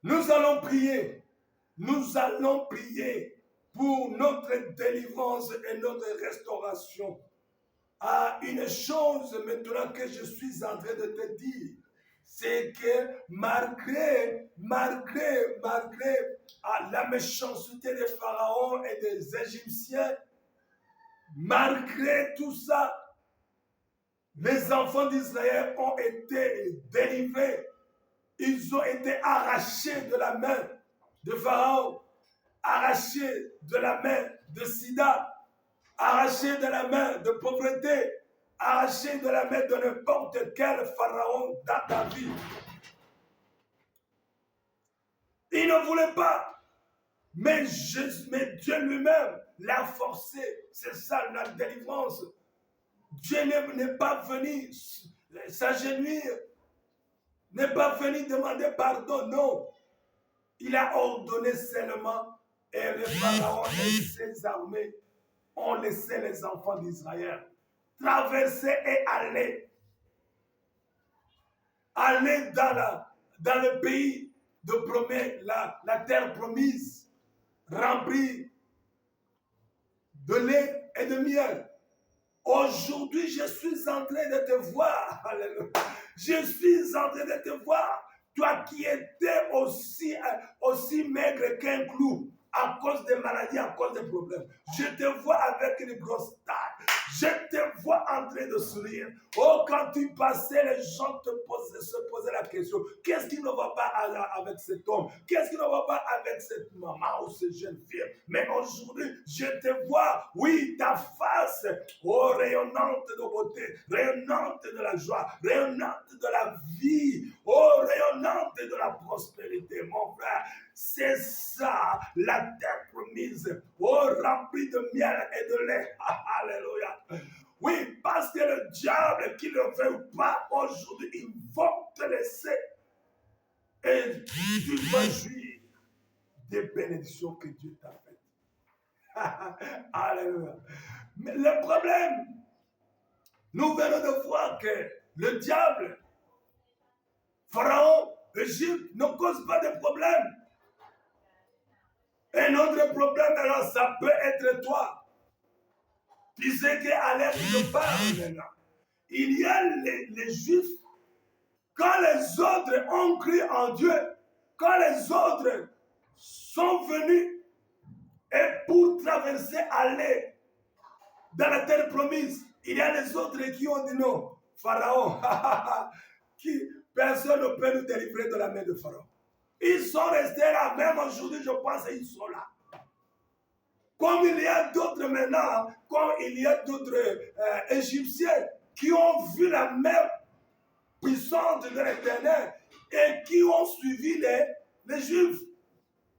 Nous allons prier. Nous allons prier pour notre délivrance et notre restauration. Une chose maintenant que je suis en train de te dire, c'est que malgré la méchanceté des pharaons et des Égyptiens, malgré tout ça, les enfants d'Israël ont été délivrés. Ils ont été arrachés de la main de Pharaon, arrachés de la main de Sida, arrachés de la main de pauvreté, arrachés de la main de n'importe quel pharaon dans ta vie. Il ne voulait pas, mais Dieu lui-même l'a forcé. C'est ça la délivrance. Dieu n'est pas venu s'agenouiller, n'est pas venu demander pardon, non. Il a ordonné seulement et le pharaon et ses armées ont laissé les enfants d'Israël traverser et aller dans le pays de promesse, la terre promise, remplie de lait et de miel. Aujourd'hui, je suis en train de te voir. Alléluia. Je suis en train de te voir. Toi qui étais aussi maigre qu'un clou à cause des maladies, à cause des problèmes. Je te vois avec une grosse taille. Je te vois en train de sourire. Oh, quand tu passais, les gens se posaient la question, qu'est-ce qui ne va pas avec cet homme? Qu'est-ce qui ne va pas avec cette maman ou cette jeune fille? Mais aujourd'hui, je te vois, oui, ta face, oh, rayonnante de beauté, rayonnante de la joie, rayonnante de la vie, oh, rayonnante de la prospérité, mon frère. C'est ça, la terre promise, oh, remplie de miel et de lait. Alléluia. Oui, parce que le diable qui ne veut pas aujourd'hui, il va te laisser et tu vas jouir des bénédictions que Dieu t'a faites. Alléluia. Mais le problème, nous venons de voir que le diable, Pharaon, Égypte, ne cause pas de problème. Un autre problème, alors, ça peut être toi. Tu sais qu'à l'ère de parle maintenant, il y a les Juifs, quand les autres ont cru en Dieu, quand les autres sont venus et pour traverser, aller dans la terre promise, il y a les autres qui ont dit non, Pharaon, personne ne peut nous délivrer de la main de Pharaon. Ils sont restés là, même aujourd'hui, je pense qu'ils sont là. Comme il y a d'autres maintenant, comme il y a d'autres Égyptiens qui ont vu la main puissante de l'Éternel et qui ont suivi les Juifs.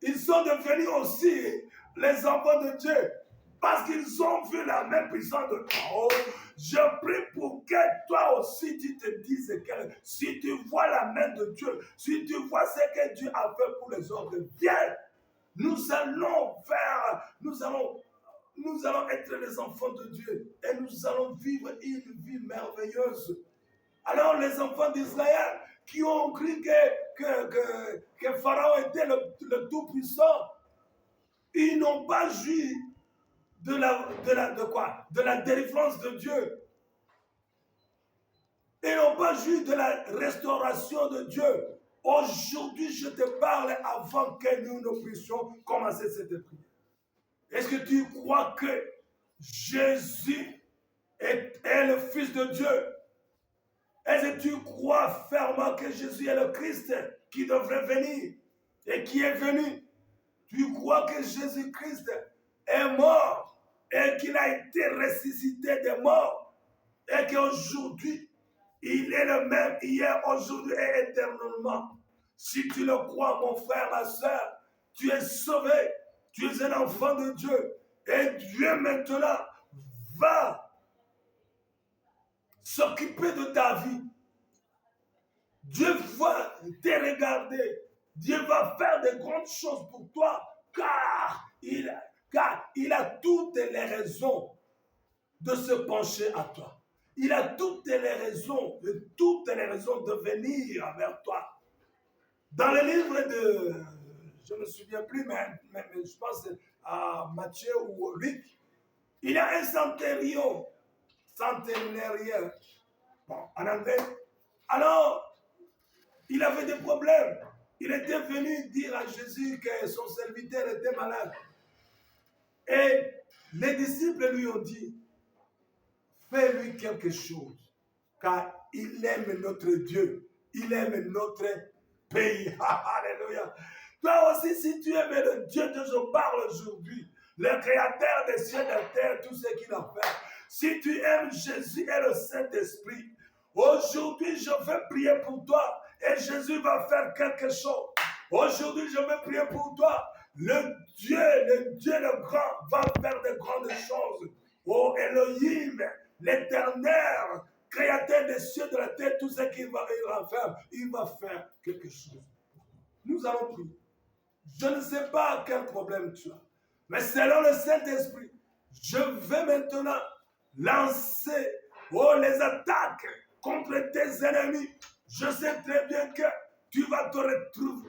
Ils sont devenus aussi les enfants de Dieu parce qu'ils ont vu la main puissante de Dieu. Oh, je prie pour que toi aussi tu te dises que si tu vois la main de Dieu, si tu vois ce que Dieu a fait pour les autres, viens. Nous allons être les enfants de Dieu et nous allons vivre une vie merveilleuse. Alors les enfants d'Israël qui ont cru que Pharaon était le Tout-Puissant, ils n'ont pas joui de la délivrance de Dieu. Ils n'ont pas joui de la restauration de Dieu. Aujourd'hui, je te parle avant que nous ne puissions commencer cette prière. Est-ce que tu crois que Jésus est le Fils de Dieu? Est-ce que tu crois fermement que Jésus est le Christ qui devrait venir et qui est venu? Tu crois que Jésus-Christ est mort et qu'il a été ressuscité des morts et qu'aujourd'hui, il est le même hier, aujourd'hui et éternellement. Si tu le crois, mon frère, ma soeur, tu es sauvé. Tu es un enfant de Dieu. Et Dieu maintenant va s'occuper de ta vie. Dieu va te regarder. Dieu va faire de grandes choses pour toi. Car il a toutes les raisons de se pencher à toi. Il a toutes les raisons de venir vers toi. Dans le livre de, je ne me souviens plus, mais je pense à Matthieu ou Luc, il y a un centurion, centenaire, bon, en anglais. Alors, il avait des problèmes. Il était venu dire à Jésus que son serviteur était malade. Et les disciples lui ont dit, fais-lui quelque chose, car il aime notre Dieu, il aime notre pays. Alléluia. Toi aussi, si tu aimes le Dieu dont je parle aujourd'hui, le créateur des cieux et de la terre, tout ce qu'il a fait, si tu aimes Jésus et le Saint-Esprit, aujourd'hui, je vais prier pour toi et Jésus va faire quelque chose. Aujourd'hui, je vais prier pour toi. Le Dieu le grand, va faire de grandes choses. Oh Elohim, l'éternel, créateur des cieux et de la terre, tout ce qu'il va faire, il va faire quelque chose. Nous allons prier. Je ne sais pas quel problème tu as, mais selon le Saint-Esprit, je vais maintenant lancer les attaques contre tes ennemis. Je sais très bien que tu vas te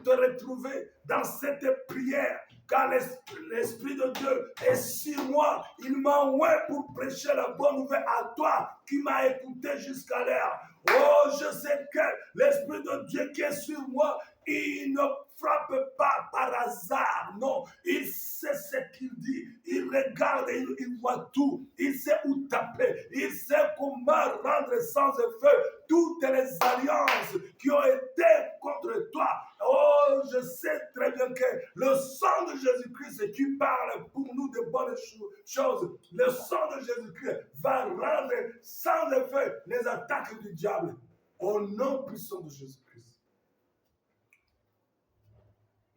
retrouver dans cette prière, car l'Esprit de Dieu est sur moi. Il m'a envoyé pour prêcher la bonne nouvelle à toi qui m'as écouté jusqu'à l'heure. Oh, je sais que l'Esprit de Dieu qui est sur moi, il ne frappe pas par hasard, non. Il sait ce qu'il dit, il regarde, il voit tout, il sait où taper, il sait comment rendre sans effet toutes les alliances qui ont été contre toi. Oh, je sais très bien que le sang de Jésus-Christ qui parle pour nous de bonnes choses, le sang de Jésus-Christ va rendre sans effet les attaques du diable. Au nom puissant de Jésus-Christ.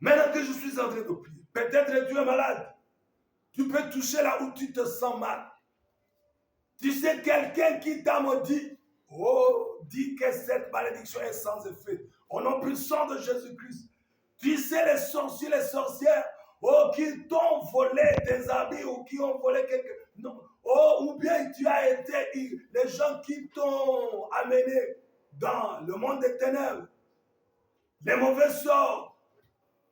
Maintenant que je suis en train de prier, peut-être tu es malade. Tu peux toucher là où tu te sens mal. Tu sais, quelqu'un qui t'a maudit, dit que cette malédiction est sans effet. Au nom puissant de Jésus-Christ. Tu sais, les sorciers, les sorcières, qui t'ont volé tes habits ou qui ont volé quelque... Non. Ou bien tu as été les gens qui t'ont amené dans le monde des ténèbres. Les mauvais sorts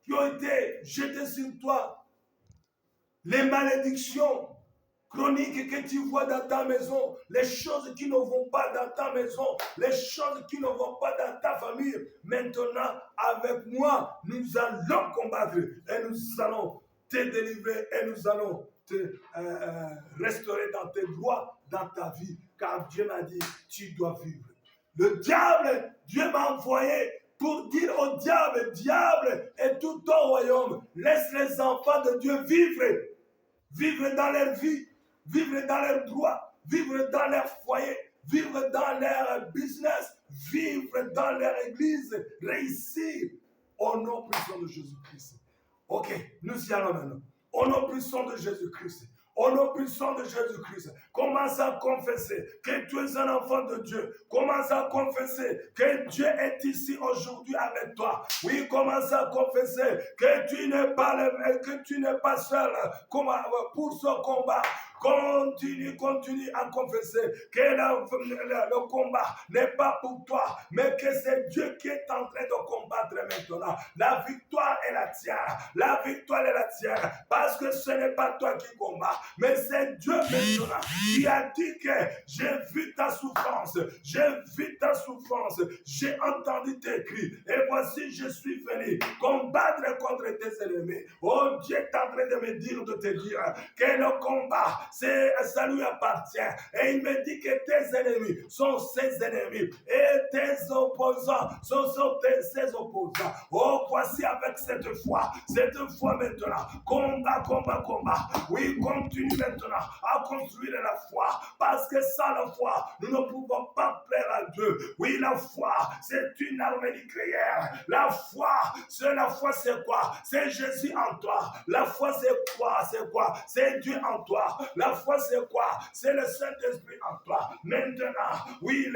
qui ont été jetés sur toi, les malédictions chroniques que tu vois dans ta maison, les choses qui ne vont pas dans ta maison, les choses qui ne vont pas dans ta famille. Maintenant, avec moi, nous allons combattre et nous allons te délivrer et nous allons te restaurer dans tes droits, dans ta vie, car Dieu m'a dit, tu dois vivre. Le diable, Dieu m'a envoyé pour dire au diable, diable et tout ton royaume, laisse les enfants de Dieu vivre, vivre dans leur vie, vivre dans leurs droits, vivre dans leur foyer, vivre dans leur business, vivre dans leur église, réussir au nom puissant de Jésus-Christ. Ok, nous y allons maintenant. Au nom puissant de Jésus-Christ. Au nom puissant de Jésus-Christ, commence à confesser que tu es un enfant de Dieu. Commence à confesser que Dieu est ici aujourd'hui avec toi. Oui, commence à confesser que tu n'es pas seul pour ce combat. Continue à confesser que le combat n'est pas pour toi, mais que c'est Dieu qui est en train de combattre maintenant. La victoire est la tienne. La victoire est la tienne. Parce que ce n'est pas toi qui combats, mais c'est Dieu maintenant qui a dit que j'ai vu ta souffrance. J'ai vu ta souffrance. J'ai entendu tes cris. Et voici, je suis venu combattre contre tes ennemis. Oh, Dieu est en train de me dire, de te dire que le combat, ça lui appartient. Et il me dit que tes ennemis sont ses ennemis et tes opposants sont ses opposants. Oh, voici avec cette foi maintenant, combat. Oui, continue maintenant à construire la foi, parce que sans la foi, nous ne pouvons pas plaire à Dieu. Oui, la foi, c'est une arme nucléaire. La foi, c'est quoi? C'est Jésus en toi. La foi, c'est quoi? C'est Dieu en toi. La foi, c'est quoi? C'est le Saint-Esprit en toi. Maintenant, oui,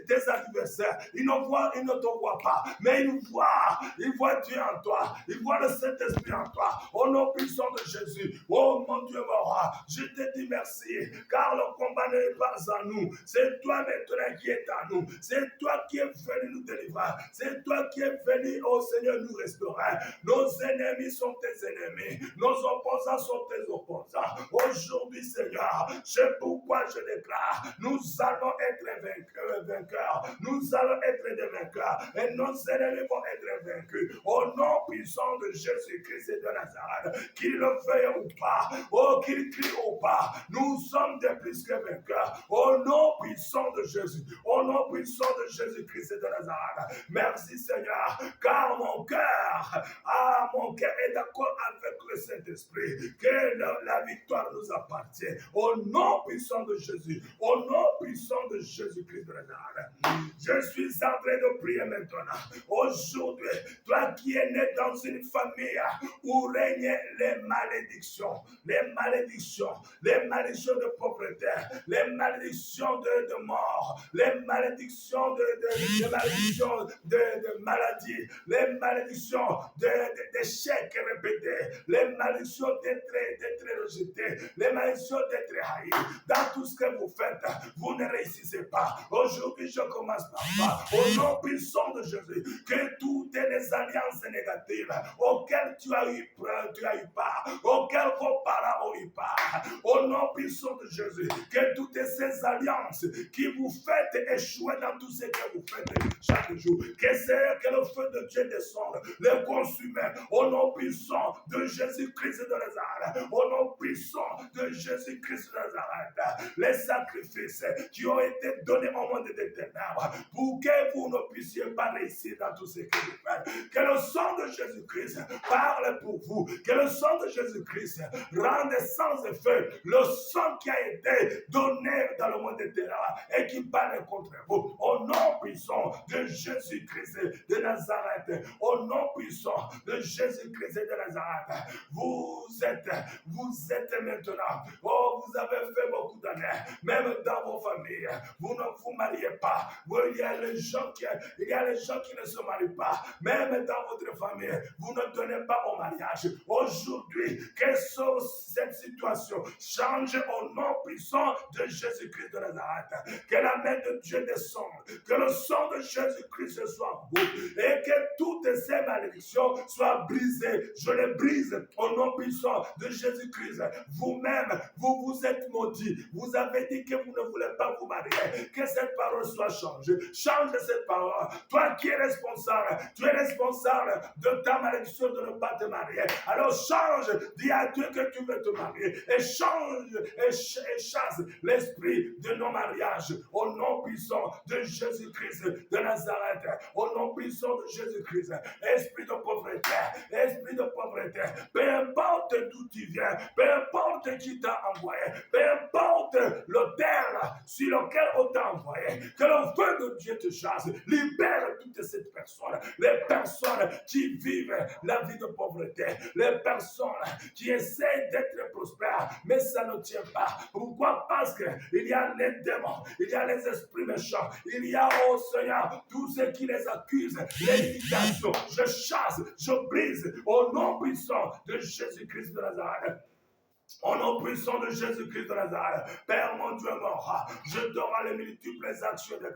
tes adversaires, ils ne te voient pas, mais ils voient voit Dieu en toi. Il voit le Saint-Esprit en toi. Au nom puissant de Jésus. Oh mon Dieu, mon roi, je te dis merci, car le combat n'est pas en nous. C'est toi maintenant qui es en nous. C'est toi qui es venu nous délivrer. C'est toi qui es venu, oh Seigneur, nous restaurer. Nos ennemis sont tes ennemis. Nos opposants sont tes opposants. Aujourd'hui, Seigneur, c'est pourquoi je déclare, nous allons être vainqueurs. Nous allons être des vainqueurs. Et nos ennemis vont être vaincus. Au nom puissant de Jésus-Christ et de Nazareth, qu'il le veuille ou pas, oh, qu'il crie ou pas, nous sommes des plus que vainqueurs. Au nom puissant de Jésus, au nom puissant de Jésus-Christ et de Nazareth. Merci Seigneur, car mon cœur est d'accord avec le Saint-Esprit, que la victoire nous appartient. Au nom puissant de Jésus, au nom puissant de Jésus-Christ de Nazareth. Je suis en train de prier maintenant. Aujourd'hui, toi qui es né dans une famille où règnent les malédictions, les malédictions de pauvreté, les malédictions de mort, les malédictions de maladie, les malédictions d'échecs répétés, les malédictions d'être rejetés, les malédictions d'être haïs. Dans tout ce que vous faites, vous ne réussissez pas. Aujourd'hui, je commence par toi. Au nom puissant de Jésus, que toutes les alliances négatives auxquelles tu as eu part, auxquelles vos parents ont eu part, au nom puissant de Jésus, que toutes ces alliances qui vous faites échouer dans tout ce que vous faites chaque jour, que le feu de Dieu descende, les consume, au nom puissant de Jésus-Christ de Nazareth, au nom puissant de Jésus-Christ de Nazareth, les sacrifices qui ont été donnés au monde des ténèbres, pour que vous ne puissiez pas réussir dans tout ce que vous faites. Que le sang de Jésus-Christ parle pour vous, que le sang de Jésus-Christ rende sans effet le sang qui a été donné dans le monde des ténèbres et qui parle contre vous. Au nom puissant de Jésus-Christ de Nazareth, au nom puissant de Jésus-Christ de Nazareth, vous êtes maintenant, oh, vous avez fait beaucoup d'années, même dans vos familles, vous ne vous mariez pas. Il y a les gens qui ne se marient pas, même dans votre famille, vous ne donnez pas au mariage. Aujourd'hui, que cette situation change au nom puissant de Jésus-Christ de Nazareth. Que la main de Dieu descende, que le sang de Jésus-Christ soit en vous et que toutes ces malédictions soient brisées. Je les brise au nom puissant de Jésus-Christ. Vous-même, vous êtes maudits. Vous avez dit que vous ne voulez pas vous marier. Que cette parole soit changée. Change cette parole. Toi qui es responsable, tu es responsable de ta malédiction de ne pas te marier. Alors change, dis à Dieu que tu veux te marier. Et change et chasse l'esprit de non-mariage au nom puissant de Jésus-Christ de Nazareth. Au nom puissant de Jésus-Christ. Esprit de pauvreté, peu importe d'où tu viens, peu importe qui t'a envoyé, peu importe l'autel sur lequel on t'a envoyé, que le feu de Dieu te chasse, libère toutes ces personnes, les personnes qui vivent la vie de pauvreté, les personnes qui essaient d'être prospères, mais ça ne tient pas. Pourquoi? Parce qu'il y a les démons, il y a les esprits méchants, il y a, oh Seigneur, tous ceux qui les accusent, les limitations. Je chasse, je brise au nom puissant de Jésus-Christ de Nazareth. Au nom puissant de Jésus-Christ de Nazareth, Père mon Dieu, mon roi, je te rends les multiples actions de grâce.